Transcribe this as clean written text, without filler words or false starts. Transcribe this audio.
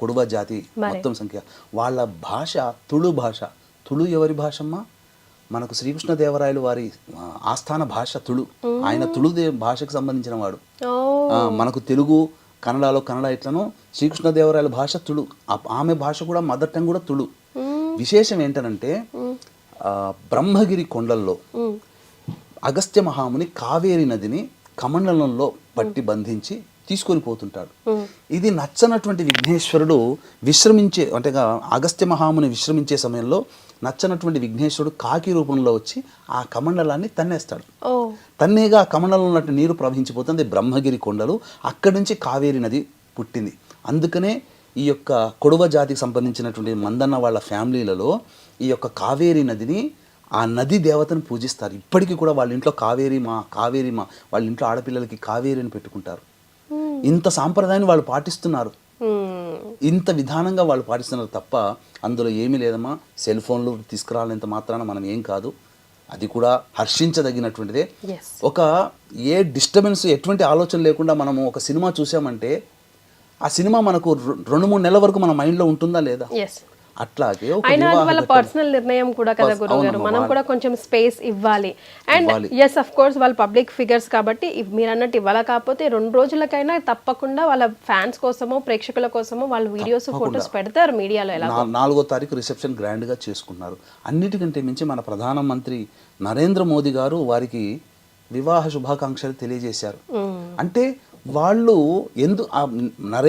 కొడువ జాతి మొత్తం సంఖ్య వాళ్ళ భాష తుళు భాష. తుళు ఎవరి భాషమ్మా? మనకు శ్రీకృష్ణదేవరాయలు వారి ఆస్థాన భాష తుళు. ఆయన తుళు భాషకు సంబంధించిన వాడు. మనకు తెలుగు, కన్నడలో కన్నడ ఇట్లను, శ్రీకృష్ణదేవరాయల భాష తుళు. ఆమె భాష కూడా మదర్ టంగ్ కూడా తుళు. విశేషం ఏంటంటే బ్రహ్మగిరి కొండల్లో అగస్త్య మహాముని కావేరి నదిని కమండలంలో పట్టి బంధించి తీసుకొని పోతుంటాడు. ఇది నచ్చనటువంటి విఘ్నేశ్వరుడు విశ్రమించే, అంటే అగస్త్య మహాముని విశ్రమించే సమయంలో నచ్చనటువంటి విఘ్నేశ్వరుడు కాకి రూపంలో వచ్చి ఆ కమండలాన్ని తన్నేస్తాడు. తన్నేగా ఆ కమండలంలో ఉన్నట్టు నీరు ప్రవహించిపోతుంది. బ్రహ్మగిరి కొండలు, అక్కడి నుంచి కావేరి నది పుట్టింది. అందుకనే ఈ యొక్క కొడువ జాతికి సంబంధించినటువంటి మందన్న వాళ్ళ ఫ్యామిలీలలో ఈ యొక్క కావేరి నదిని, ఆ నది దేవతను పూజిస్తారు. ఇప్పటికీ కూడా వాళ్ళ ఇంట్లో కావేరి మా వాళ్ళ ఇంట్లో ఆడపిల్లలకి కావేరిని పెట్టుకుంటారు. ఇంత సాంప్రదాయాన్ని వాళ్ళు పాటిస్తున్నారు, ఇంత విధానంగా వాళ్ళు పాటిస్తున్నారు తప్ప అందులో ఏమీ లేదమ్మా. సెల్ ఫోన్లు తీసుకురాలేంత మాత్రాన మనం ఏం కాదు. అది కూడా హర్షించదగినటువంటిదే. ఒక ఏ డిస్టర్బెన్స్, ఎటువంటి ఆలోచన లేకుండా మనము ఒక సినిమా చూసామంటే ఆ సినిమా మనకు 2-3 నెలల వరకు మన మైండ్లో ఉంటుందా లేదా? అట్లాగే వాళ్ళ పర్సనల్ నిర్ణయం కూడా కదా గురుగారు, మనం కూడా కొంచెం స్పేస్ ఇవ్వాలి. అండ్ ఎస్ అఫ్ కోర్స్ వాళ్ళు పబ్లిక్ ఫిగర్స్ కాబట్టి మీరు అన్నట్టు ఇవ్వాలి. కాకపోతే 2 రోజులకైనా తప్పకుండా వాళ్ళ ఫ్యాన్స్ కోసమో ప్రేక్షకుల కోసమో వాళ్ళు వీడియోస్ ఫొటోస్ పెడతారు మీడియాలో. ఎలా 4వ తారీఖు రిసెప్షన్ గ్రాండ్ గా చేసుకున్నారు. అన్నిటికంటే మించి మన ప్రధానమంత్రి నరేంద్ర మోదీ గారు వారికి వివాహ శుభాకాంక్షలు తెలియజేశారు. అంటే వాళ్ళు